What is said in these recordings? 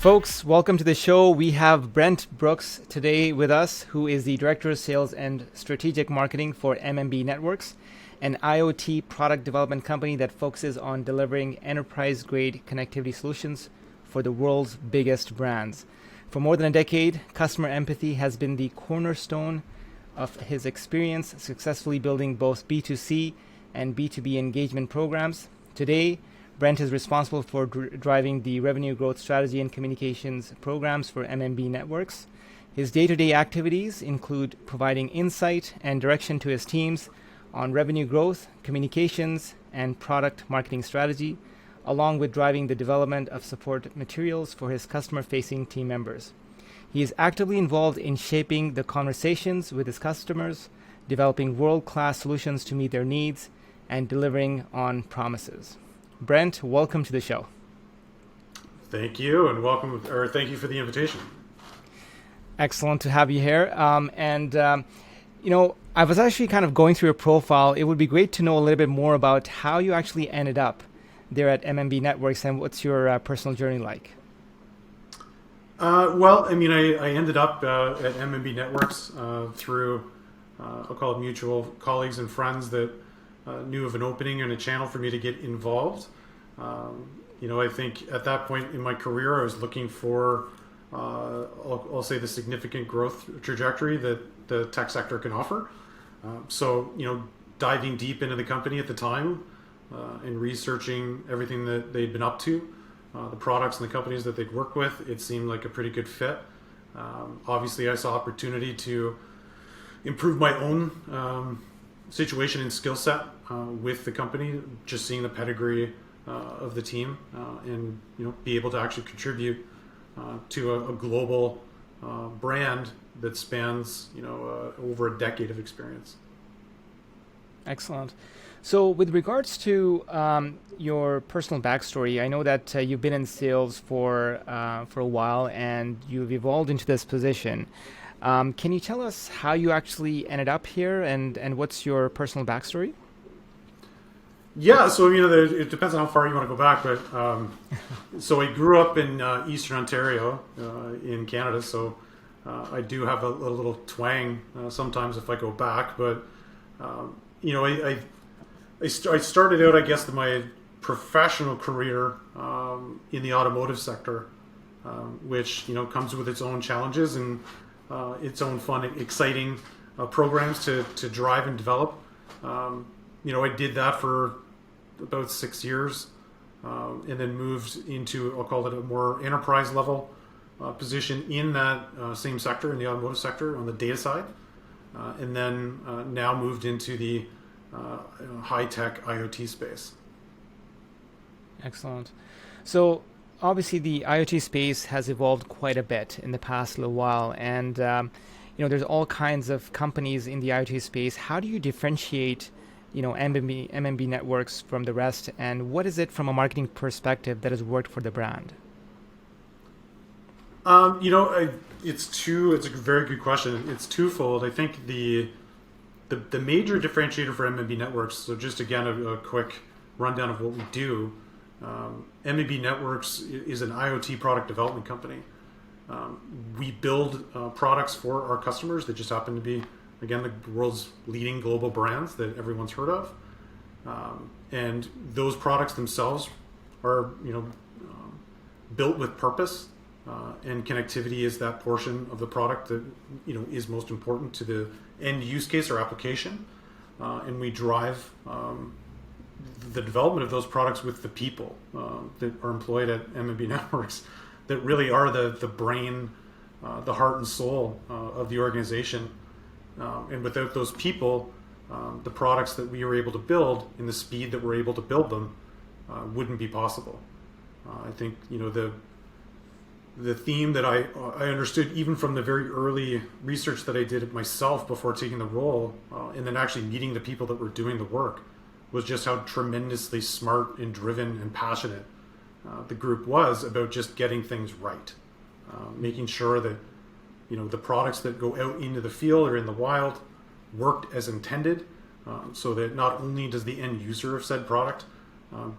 Folks, welcome to the show. We have Brent Brooks today with us, who is the Director of Sales and Strategic Marketing for MMB Networks, an IoT product development company that focuses on delivering enterprise-grade connectivity solutions for the world's biggest brands. For more than a decade, customer empathy has been the cornerstone of his experience successfully building both B2C and B2B engagement programs. Today, Brent is responsible for driving the revenue growth strategy and communications programs for MMB Networks. His day-to-day activities include providing insight and direction to his teams on revenue growth, communications, and product marketing strategy, along with driving the development of support materials for his customer-facing team members. He is actively involved in shaping the conversations with his customers, developing world-class solutions to meet their needs, and delivering on promises. Brent, welcome to the show. Thank you, and thank you for the invitation. Excellent to have you here. I was actually kind of going through your profile. It would be great to know a little bit more about how you actually ended up there at MMB Networks and what's your personal journey like. I ended up at MMB Networks through, I'll call it mutual colleagues and friends that knew of an opening and a channel for me to get involved. I think at that point in my career, I was looking for, I'll say, the significant growth trajectory that the tech sector can offer. Diving deep into the company at the time and researching everything that they'd been up to, the products and the companies that they'd worked with, it seemed like a pretty good fit. Obviously, I saw opportunity to improve my own situation and skill set with the company, just seeing the pedigree of the team and be able to actually contribute to a global brand that spans over a decade of experience. Excellent. So with regards to your personal backstory, I know that you've been in sales for a while and you've evolved into this position. Can you tell us how you actually ended up here and what's your personal backstory? Yeah, so it depends on how far you want to go back, but so I grew up in Eastern Ontario in Canada, so I do have a little twang sometimes if I go back, but I started out, I guess, my professional career in the automotive sector, which comes with its own challenges and its own fun, exciting programs to drive and develop. I did that for about 6 years and then moved into, I'll call it a more enterprise level position in that same sector, in the automotive sector on the data side. And then now moved into the high-tech IoT space. Excellent. So obviously the IoT space has evolved quite a bit in the past little while, and there's all kinds of companies in the IoT space. How do you differentiate MMB Networks from the rest, and what is it from a marketing perspective that has worked for the brand? It's a very good question. It's twofold. I think the major differentiator for MMB Networks, so just again a quick rundown of what we do. MMB Networks is an IoT product development company. We build products for our customers that just happen to be, again, the world's leading global brands that everyone's heard of. And those products themselves are, built with purpose, and connectivity is that portion of the product that, is most important to the end use case or application. And we drive the development of those products with the people that are employed at MMB Networks that really are the brain, the heart and soul of the organization. And without those people, the products that we were able to build in the speed that we're able to build them wouldn't be possible. I think, the theme that I understood even from the very early research that I did myself before taking the role, and then actually meeting the people that were doing the work, was just how tremendously smart and driven and passionate the group was about just getting things right, making sure that the products that go out into the field or in the wild worked as intended, so that not only does the end user of said product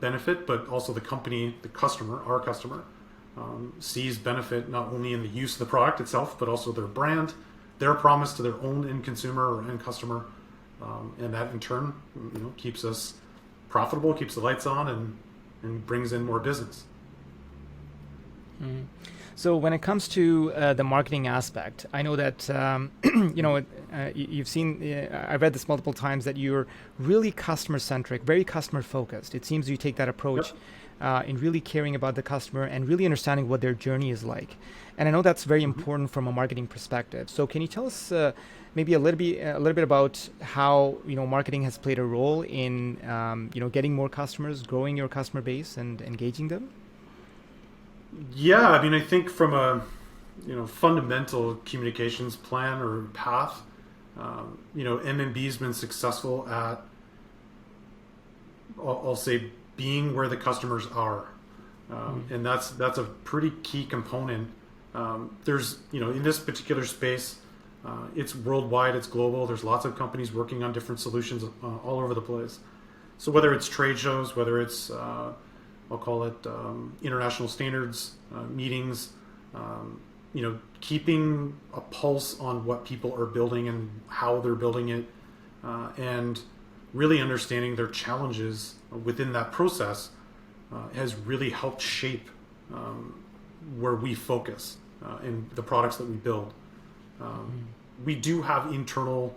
benefit, but also the company, the customer, our customer, sees benefit not only in the use of the product itself, but also their brand, their promise to their own end consumer or end customer, and that in turn, keeps us profitable, keeps the lights on, and brings in more business. Mm. So when it comes to the marketing aspect, I know that you've seen. I've read this multiple times that you're really customer centric, very customer focused. It seems you take that approach. Yep. In really caring about the customer and really understanding what their journey is like. And I know that's very important from a marketing perspective. So can you tell us maybe a little bit about how marketing has played a role in getting more customers, growing your customer base, and engaging them? Yeah, I mean, I think from a fundamental communications plan or path, MMB's been successful at, I'll say, being where the customers are, and that's a pretty key component. There's in this particular space, it's worldwide, it's global. There's lots of companies working on different solutions all over the place. So whether it's trade shows, whether it's I'll call it international standards meetings, keeping a pulse on what people are building and how they're building it, and really understanding their challenges within that process has really helped shape where we focus in the products that we build. We do have internal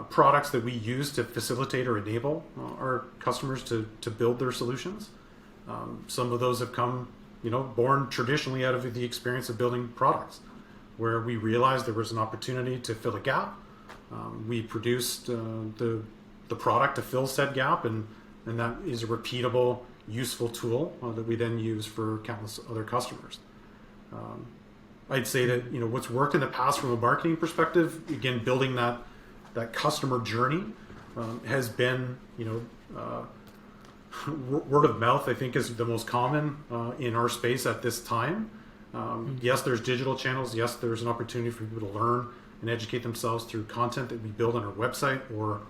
products that we use to facilitate or enable our customers to build their solutions. Some of those have come, born traditionally out of the experience of building products, where we realized there was an opportunity to fill a gap. We produced the product to fill said gap, and that is a repeatable, useful tool that we then use for countless other customers. I'd say that what's worked in the past from a marketing perspective, again, building that customer journey has been word of mouth. I think is the most common in our space at this time. Yes, there's digital channels. Yes, there's an opportunity for people to learn and educate themselves through content that we build on our website, or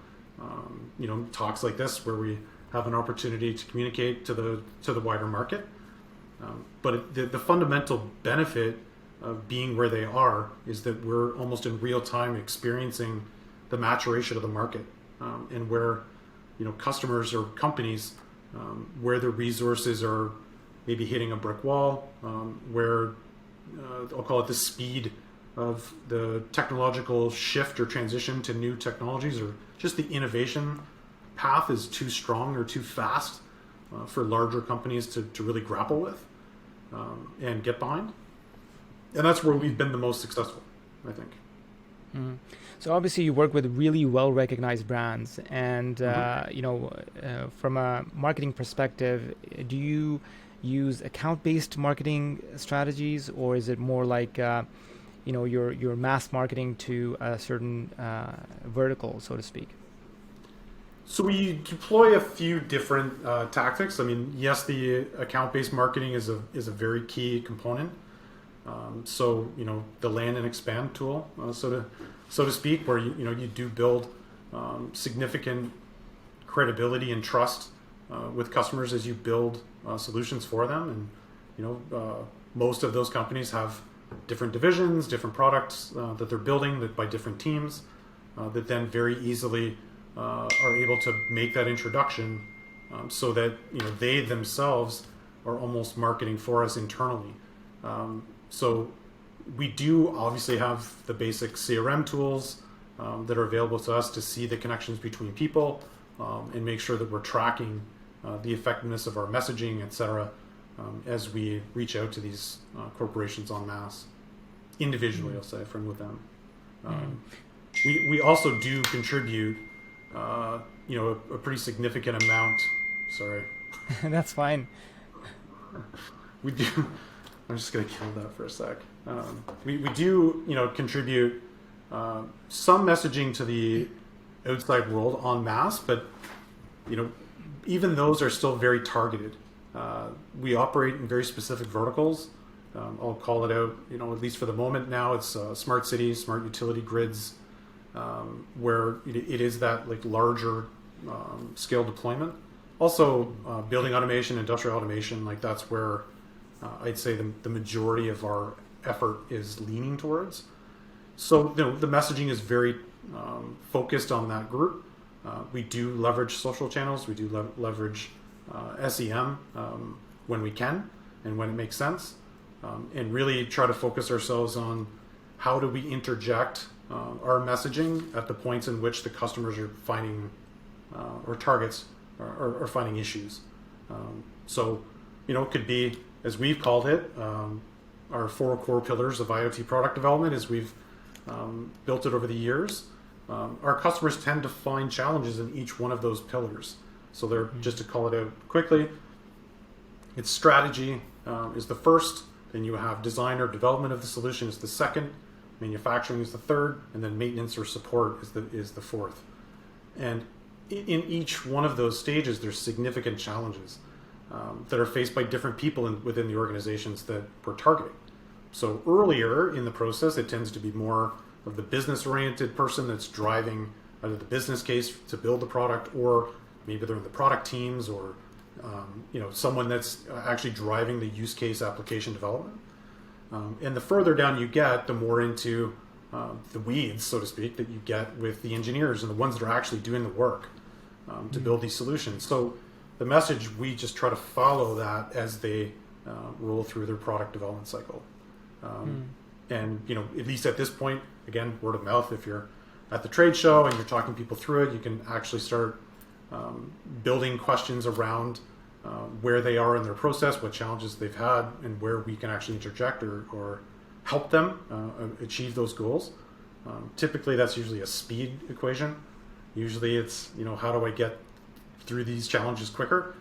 talks like this where we have an opportunity to communicate to the wider market. But the fundamental benefit of being where they are is that we're almost in real time experiencing the maturation of the market, and where customers or companies where the resources are maybe hitting a brick wall, where I'll call it the speed of the technological shift or transition to new technologies, or just the innovation path is too strong or too fast for larger companies to really grapple with and get behind. And that's where we've been the most successful, I think. Mm-hmm. So obviously you work with really well-recognized brands, and from a marketing perspective, do you use account-based marketing strategies, or is it more like your mass marketing to a certain vertical, so to speak? So we deploy a few different tactics. I mean, yes, the account-based marketing is a very key component. So the land and expand tool, so to speak, where you do build significant credibility and trust with customers as you build solutions for them. And most of those companies have different divisions, different products that they're building that by different teams that then very easily are able to make that introduction so that they themselves are almost marketing for us internally. So we do obviously have the basic CRM tools that are available to us to see the connections between people and make sure that we're tracking the effectiveness of our messaging, et cetera, as we reach out to these corporations en masse. Individually, I'll say, from with them. We also do contribute a pretty significant amount. Sorry. That's fine. We do. I'm just going to kill that for a sec. We do, contribute some messaging to the outside world en masse, but, even those are still very targeted. We operate in very specific verticals. I'll call it out, at least for the moment now, it's smart cities, smart utility grids, where it is that like larger scale deployment. Also, building automation, industrial automation, like that's where I'd say the majority of our effort is leaning towards. So the messaging is very focused on that group. We do leverage social channels. We do leverage SEM when we can and when it makes sense, and really try to focus ourselves on how do we interject our messaging at the points in which the customers are finding or targets are finding issues. So it could be, as we've called it, our 4 core pillars of IoT product development as we've built it over the years. Our customers tend to find challenges in each one of those pillars. So they're, just to call it out quickly, it's strategy is the first, then you have design or development of the solution is the second, manufacturing is the third, and then maintenance or support is the fourth. And in each one of those stages, there's significant challenges that are faced by different people within the organizations that we're targeting. So earlier in the process, it tends to be more of the business-oriented person that's driving either the business case to build the product, or maybe they're in the product teams, or someone that's actually driving the use case application development. And the further down you get, the more into the weeds, so to speak, that you get with the engineers and the ones that are actually doing the work to build these solutions. So the message, we just try to follow that as they roll through their product development cycle. And at least at this point, again, word of mouth, if you're at the trade show and you're talking people through it, you can actually start building questions around where they are in their process, what challenges they've had, and where we can actually interject or help them achieve those goals. Typically, that's usually a speed equation. Usually it's, how do I get through these challenges quicker?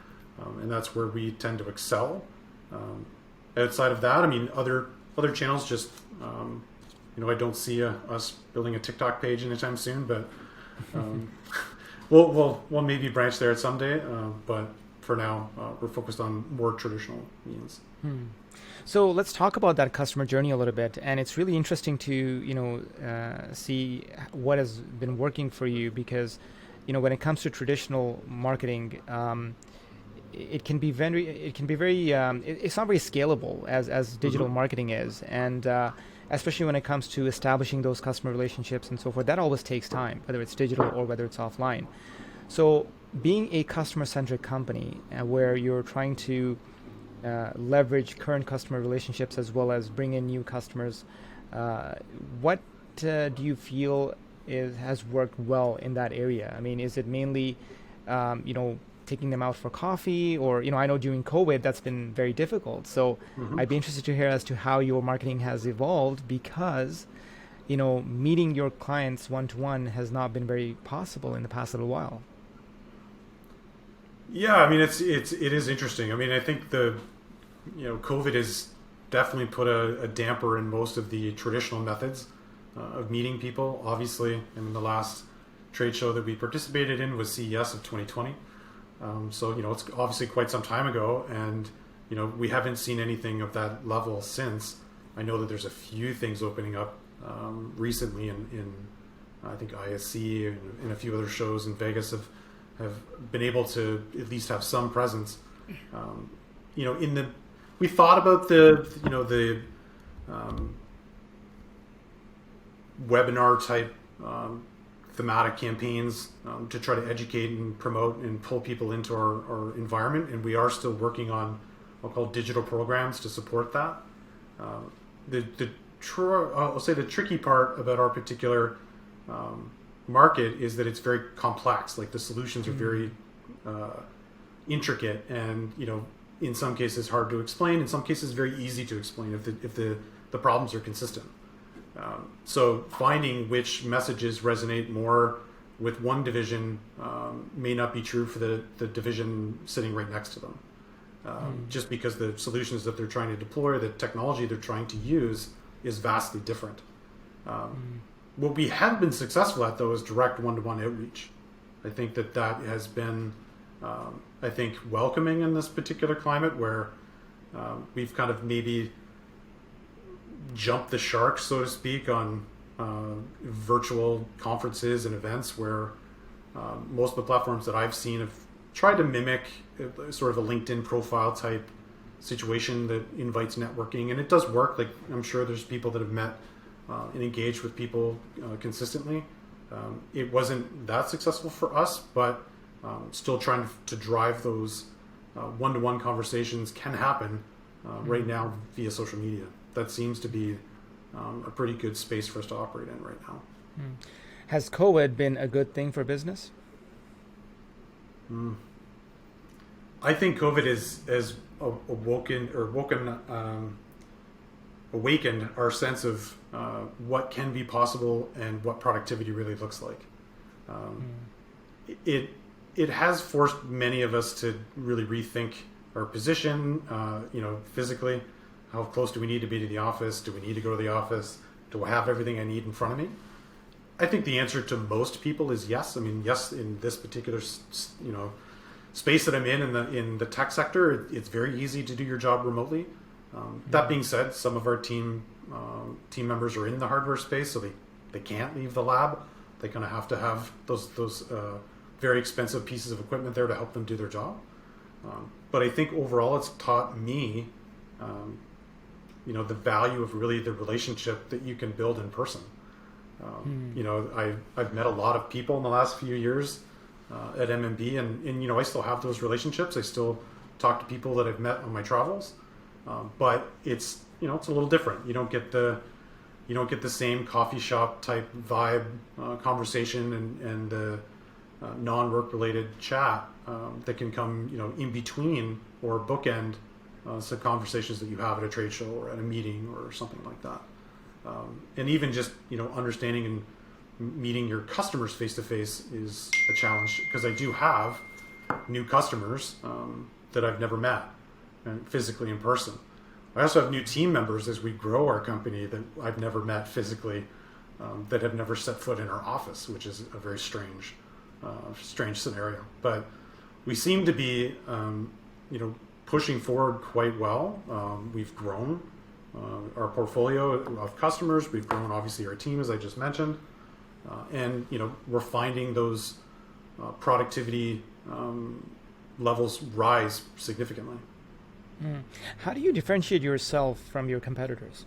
And that's where we tend to excel. Outside of that, other channels just, I don't see us building a TikTok page anytime soon, but we'll maybe branch there someday. But for now, we're focused on more traditional means. So let's talk about that customer journey a little bit. And it's really interesting to, see what has been working for you, because, when it comes to traditional marketing, it can be very, it's not very scalable as digital marketing is. And especially when it comes to establishing those customer relationships and so forth, that always takes time, whether it's digital or whether it's offline. So being a customer-centric company where you're trying to leverage current customer relationships as well as bring in new customers, what do you feel has worked well in that area? Is it mainly, taking them out for coffee, or, I know during COVID that's been very difficult. So I'd be interested to hear as to how your marketing has evolved, because, meeting your clients one-to-one has not been very possible in the past little while. Yeah, it is interesting. I think COVID has definitely put a damper in most of the traditional methods of meeting people. Obviously, the last trade show that we participated in was CES of 2020. So it's obviously quite some time ago, and we haven't seen anything of that level since. I know that there's a few things opening up recently in I think ISC and a few other shows in Vegas have been able to at least have some presence. We thought about the webinar type thematic campaigns to try to educate and promote and pull people into our environment, and we are still working on what I'll call digital programs to support that. I'll say the tricky part about our particular market is that it's very complex. Like, the solutions are very intricate, and in some cases hard to explain, in some cases very easy to explain if the problems are consistent. So finding which messages resonate more with one division may not be true for the division sitting right next to them. Just because the solutions that they're trying to deploy, the technology they're trying to use is vastly different. What we have been successful at, though, is direct one-to-one outreach. I think that has been, welcoming in this particular climate, where we've kind of maybe jumped the shark, so to speak, on virtual conferences and events, where most of the platforms that I've seen have tried to mimic sort of a LinkedIn profile type situation that invites networking, and it does work. Like, I'm sure there's people that have met and engaged with people consistently. It wasn't that successful for us, but still trying to drive those one-to-one conversations can happen right now via social media. That seems to be a pretty good space for us to operate in right now. Has COVID been a good thing for business? I think COVID has awakened our sense of what can be possible and what productivity really looks like. It has forced many of us to really rethink our position, physically. How close do we need to be to the office? Do we need to go to the office? Do I have everything I need in front of me? I think the answer to most people is yes. I mean, yes, in this particular, space that I'm in the tech sector, it's very easy to do your job remotely. That being said, some of our team members are in the hardware space, so they can't leave the lab. They kind of have to have those very expensive pieces of equipment there to help them do their job. But I think overall, it's taught me, the value of really the relationship that you can build in person. I've met a lot of people in the last few years at MMB, and I still have those relationships. I still talk to people that I've met on my travels, but it's it's a little different. You don't get the same coffee shop type vibe conversation and the non-work related chat that can come in between or bookend some conversations that you have at a trade show or at a meeting or something like that. And even just understanding and meeting your customers face to face is a challenge, because I do have new customers that I've never met physically in person. I also have new team members as we grow our company that I've never met physically, that have never set foot in our office, which is a very strange scenario. But we seem to be pushing forward quite well. We've grown our portfolio of customers. We've grown, obviously, our team, as I just mentioned. And we're finding those productivity levels rise significantly. How do you differentiate yourself from your competitors?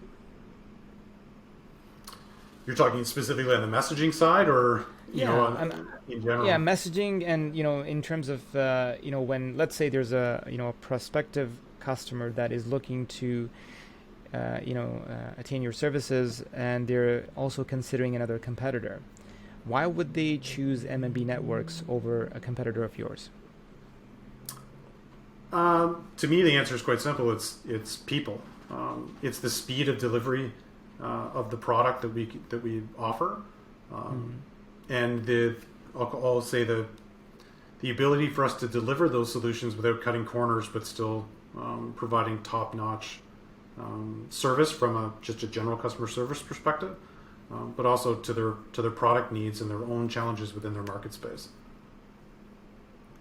You're talking specifically on the messaging side, or in general? Yeah, messaging, and in terms of when, let's say, there's a prospective customer that is looking to attain your services, and they're also considering another competitor. Why would they choose MMB Networks over a competitor of yours? To me, the answer is quite simple. It's people. It's the speed of delivery of the product that we offer, and I'll say the ability for us to deliver those solutions without cutting corners, but still providing top-notch service from just a general customer service perspective, but also to their product needs and their own challenges within their market space.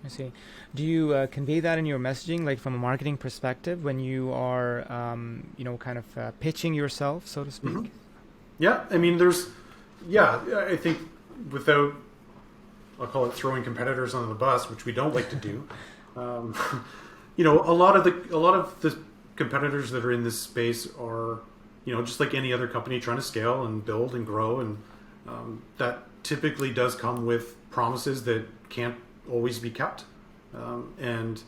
I see. Do you convey that in your messaging, like from a marketing perspective, when you are, pitching yourself, so to speak? Mm-hmm. Yeah, I mean, I think without, I'll call it throwing competitors under the bus, which we don't like to do. A lot of the competitors that are in this space are, just like any other company trying to scale and build and grow, and that typically does come with promises that can't always be kept, and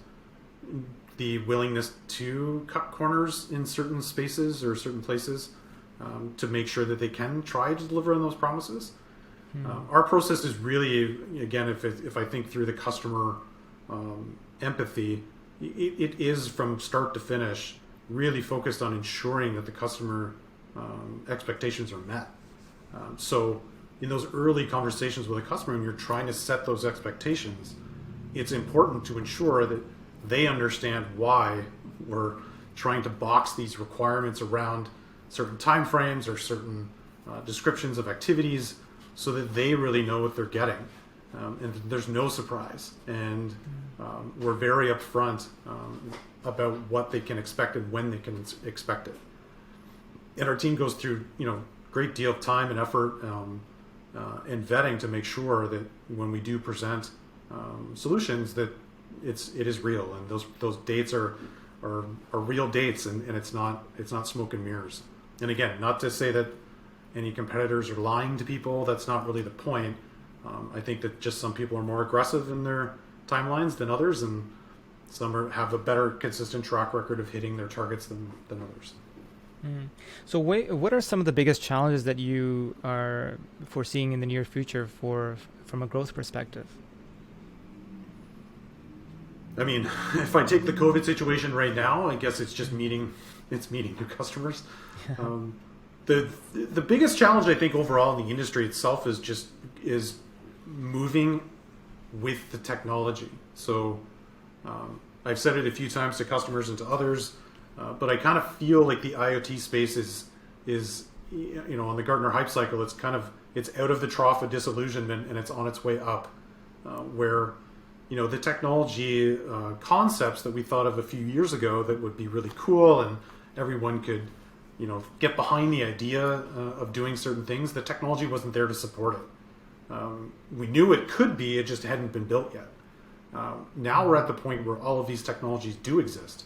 the willingness to cut corners in certain spaces or certain places to make sure that they can try to deliver on those promises. Our process is really, again, if I think through the customer empathy, it is from start to finish really focused on ensuring that the customer expectations are met. So in those early conversations with a customer, when you're trying to set those expectations, it's important to ensure that they understand why we're trying to box these requirements around certain timeframes or certain descriptions of activities, so that they really know what they're getting, and there's no surprise. And we're very upfront about what they can expect and when they can expect it. And our team goes through great deal of time and effort and vetting to make sure that when we do present solutions, that it is real, and those dates are are real dates, and it's not smoke and mirrors. And again, not to say that any competitors are lying to people. That's not really the point. I think that just some people are more aggressive in their timelines than others, and some have a better consistent track record of hitting their targets than others. So what are some of the biggest challenges that you are foreseeing in the near future from a growth perspective? I mean, if I take the COVID situation right now, I guess it's just meeting new customers. The biggest challenge, I think, overall in the industry itself is moving with the technology. So I've said it a few times to customers and to others, but I kind of feel like the IoT space is on the Gartner hype cycle. It's out of the trough of disillusionment and it's on its way up, where the technology concepts that we thought of a few years ago that would be really cool and everyone could get behind the idea of doing certain things. The technology wasn't there to support it. We knew it could be, it just hadn't been built yet. Now we're at the point where all of these technologies do exist.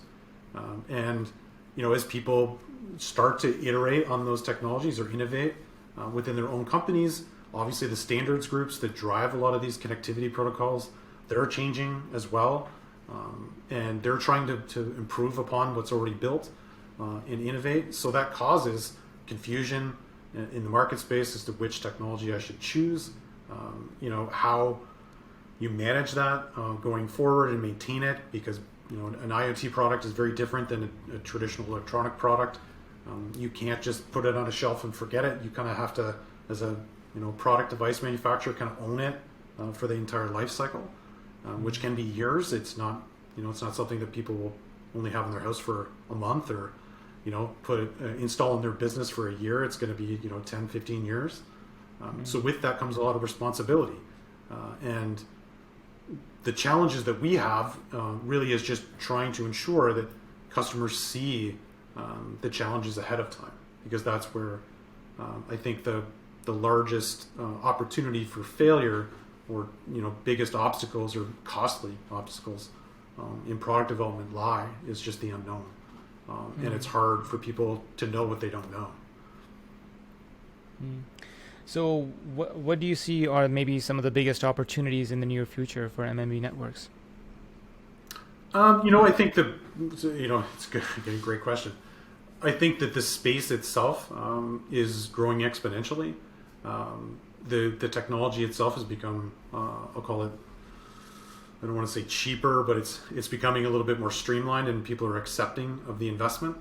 And as people start to iterate on those technologies or innovate within their own companies, obviously the standards groups that drive a lot of these connectivity protocols, they're changing as well. And they're trying to improve upon what's already built and innovate. So that causes confusion in the market space as to which technology I should choose, how you manage that going forward and maintain it, because an IoT product is very different than a traditional electronic product. You can't just put it on a shelf and forget it. You kind of have to, as a product device manufacturer, kind of own it for the entire life cycle, which can be years. It's not something that people will only have in their house for a month or install in their business for a year. It's going to be 10, 15 years. So with that comes a lot of responsibility, and the challenges that we have really is just trying to ensure that customers see the challenges ahead of time, because that's where I think the largest opportunity for failure or biggest obstacles or costly obstacles in product development lie is just the unknown. And it's hard for people to know what they don't know. So what do you see are maybe some of the biggest opportunities in the near future for MMB Networks? I think it's a great question. I think that the space itself is growing exponentially. The technology itself has become, I'll call it, I don't want to say cheaper, but it's becoming a little bit more streamlined, and people are accepting of the investment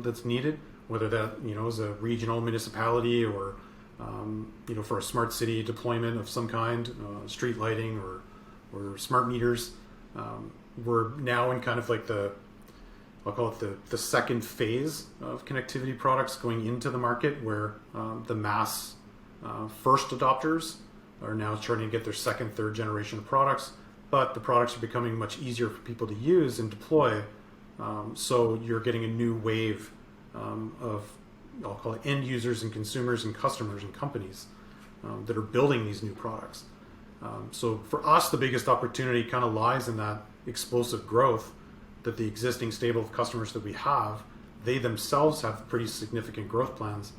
that's needed, whether that is a regional municipality or for a smart city deployment of some kind, street lighting or smart meters. We're now in kind of like I'll call it the second phase of connectivity products going into the market, where the mass first adopters are now starting to get their second, third generation of products. But the products are becoming much easier for people to use and deploy. So you're getting a new wave of, I'll call it, end users and consumers and customers and companies that are building these new products. So for us, the biggest opportunity kind of lies in that explosive growth that the existing stable of customers that we have, they themselves have pretty significant growth plans.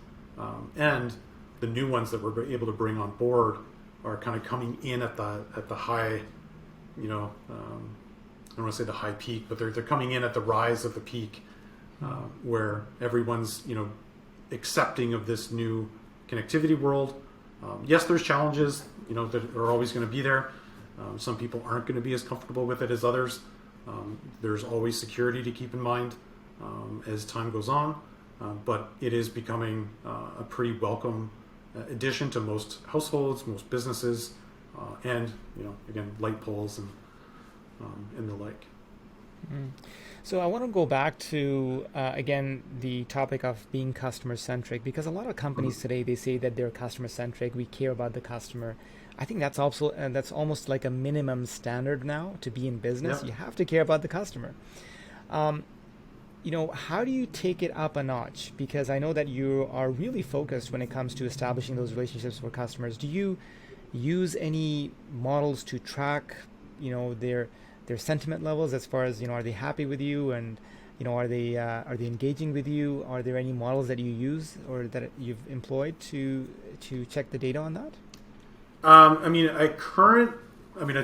And the new ones that we're able to bring on board are kind of coming in at the high, I don't want to say the high peak, but they're coming in at the rise of the peak, where everyone's accepting of this new connectivity world. Yes, there's challenges that are always going to be there. Some people aren't going to be as comfortable with it as others. There's always security to keep in mind as time goes on, but it is becoming a pretty welcome addition to most households, most businesses, and again, light poles and the like. So I want to go back to again the topic of being customer centric, because a lot of companies today, they say that they're customer centric. We care about the customer. I think that's also that's almost like a minimum standard now to be in business. Yeah. You have to care about the customer. How do you take it up a notch? Because I know that you are really focused when it comes to establishing those relationships with customers. Do you use any models to track, their sentiment levels as far as, are they happy with you, and are they engaging with you? Are there any models that you use or that you've employed to check the data on that? I'd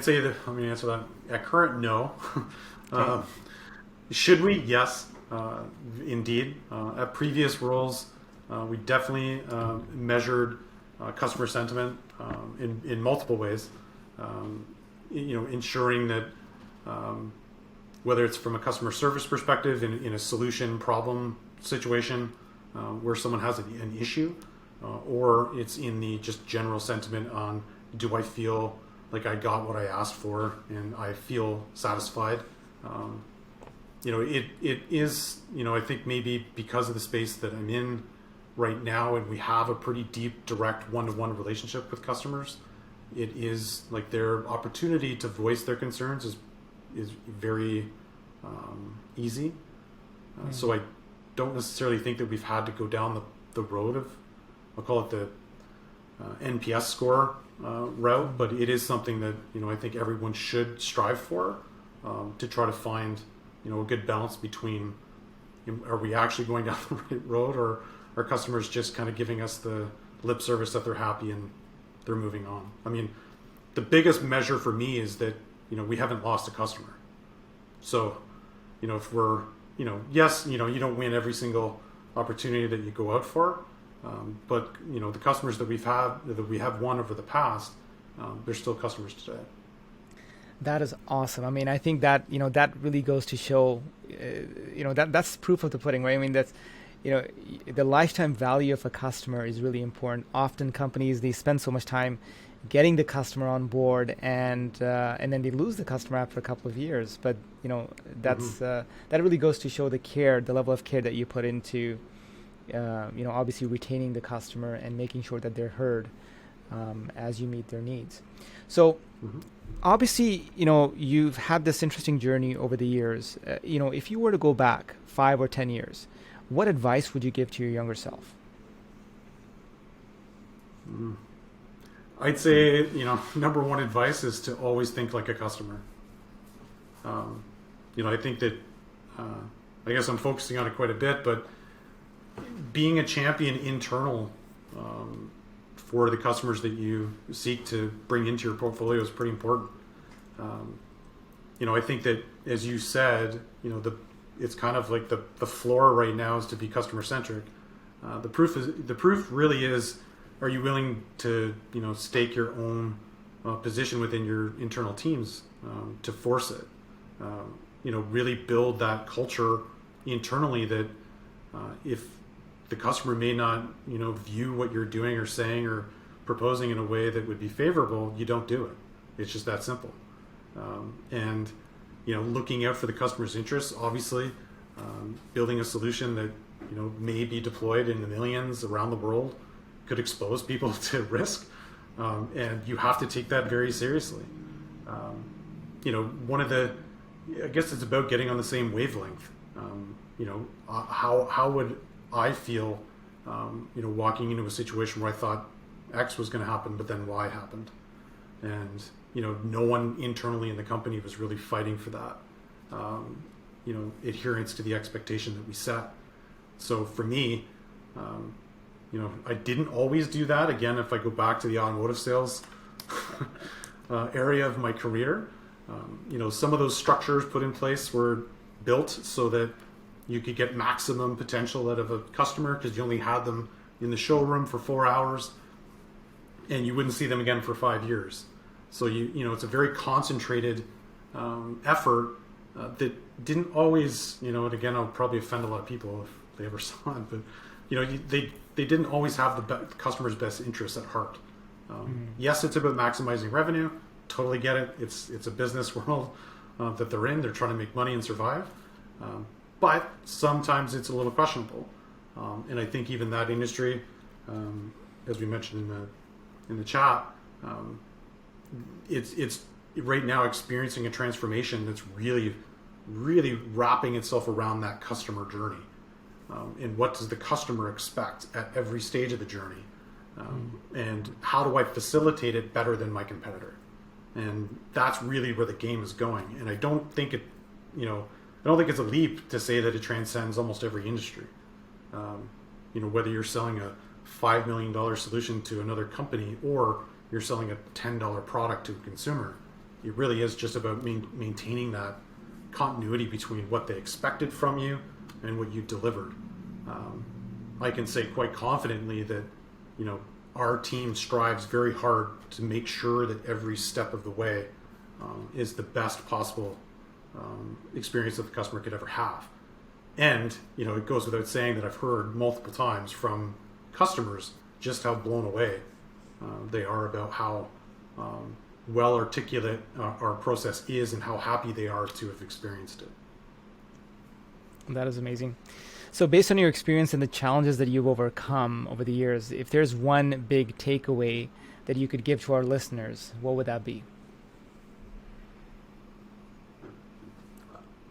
say that. Let me answer that. At current, no. Should we? Yes, indeed. At previous roles, we definitely measured customer sentiment in multiple ways. Ensuring that whether it's from a customer service perspective in a solution problem situation where someone has an issue, or it's in the just general sentiment on, do I feel like I got what I asked for and I feel satisfied? It is, I think maybe because of the space that I'm in right now, and we have a pretty deep, direct one-to-one relationship with customers, it is like their opportunity to voice their concerns is very easy. So I don't necessarily think that we've had to go down the road of, I'll call it the NPS score route, but it is something that I think everyone should strive for, to try to find a good balance between, are we actually going down the right road, or are customers just kind of giving us the lip service that they're happy and they're moving on. I mean, the biggest measure for me is that we haven't lost a customer. So if we're yes, you don't win every single opportunity that you go out for, but the customers that we have won over the past, they're still customers today. That is awesome. I mean, I think that that really goes to show, that's proof of the pudding, right? I mean, that's the lifetime value of a customer is really important. Often companies, they spend so much time getting the customer on board, and then they lose the customer after a couple of years. But that's that really goes to show the level of care that you put into obviously retaining the customer and making sure that they're heard as you meet their needs. So obviously, you've had this interesting journey over the years. If you were to go back 5 or 10 years, what advice would you give to your younger self? I'd say, number one advice is to always think like a customer. I think that, I guess I'm focusing on it quite a bit, but being a champion internal for the customers that you seek to bring into your portfolio is pretty important. I think that, as you said, it's kind of like the floor right now is to be customer centric. The proof really is, are you willing to stake your own position within your internal teams to force it? Really build that culture internally that if the customer may not view what you're doing or saying or proposing in a way that would be favorable, you don't do it. It's just that simple. And looking out for the customer's interests, obviously, building a solution that may be deployed in the millions around the world could expose people to risk, and you have to take that very seriously. I guess it's about getting on the same wavelength. How would I feel, walking into a situation where I thought X was going to happen, but then Y happened, and no one internally in the company was really fighting for that, adherence to the expectation that we set. So for me, I didn't always do that. Again, if I go back to the automotive sales area of my career, some of those structures put in place were built so that you could get maximum potential out of a customer because you only had them in the showroom for 4 hours and you wouldn't see them again for 5 years. So it's a very concentrated effort that didn't always, and again, I'll probably offend a lot of people if they ever saw it, but they didn't always have the customer's best interests at heart. Yes, it's about maximizing revenue. Totally get it. It's a business world that they're in. They're trying to make money and survive. But sometimes it's a little questionable. And I think even that industry, as we mentioned in the chat, it's right now experiencing a transformation that's really, really wrapping itself around that customer journey. And what does the customer expect at every stage of the journey? And how do I facilitate it better than my competitor? And that's really where the game is going. And I don't think it, I don't think it's a leap to say that it transcends almost every industry. Whether you're selling a $5 million solution to another company or you're selling a $10 product to a consumer, it really is just about maintaining that continuity between what they expected from you and what you delivered. I can say quite confidently that, our team strives very hard to make sure that every step of the way is the best possible experience that the customer could ever have. And, it goes without saying that I've heard multiple times from customers just how blown away they are about how well articulate our process is and how happy they are to have experienced it. That is amazing. So based on your experience and the challenges that you've overcome over the years, if there's one big takeaway that you could give to our listeners, what would that be?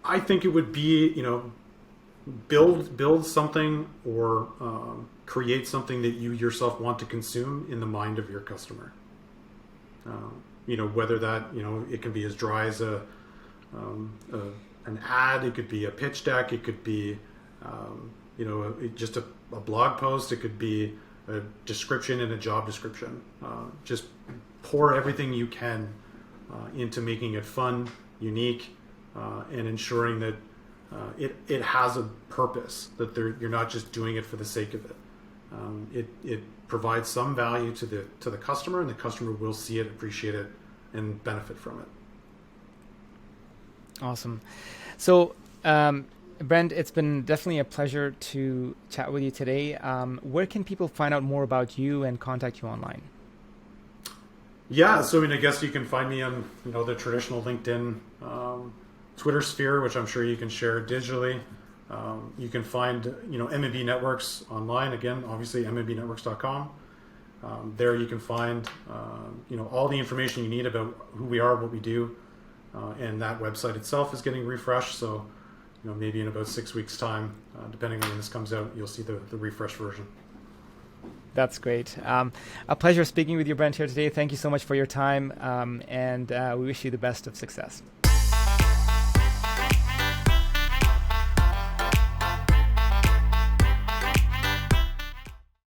I think it would be, build something or create something that you yourself want to consume in the mind of your customer. Whether that, it can be as dry as an ad, it could be a pitch deck, it could be, just a blog post, it could be a description and a job description. Just pour everything you can into making it fun, unique, and ensuring that it has a purpose, that you're not just doing it for the sake of it. It provides some value to the customer, and the customer will see it, appreciate it, and benefit from it. Awesome. So, Brent, it's been definitely a pleasure to chat with you today. Where can people find out more about you and contact you online? Yeah, so I guess you can find me on the traditional LinkedIn, Twitter sphere, which I'm sure you can share digitally. You can find MMB Networks online, again, obviously MMBnetworks.com. There you can find all the information you need about who we are, what we do, and that website itself is getting refreshed. So maybe in about 6 weeks' time, depending on when this comes out, you'll see the refreshed version. That's great. A pleasure speaking with you, Brent, here today. Thank you so much for your time, and we wish you the best of success.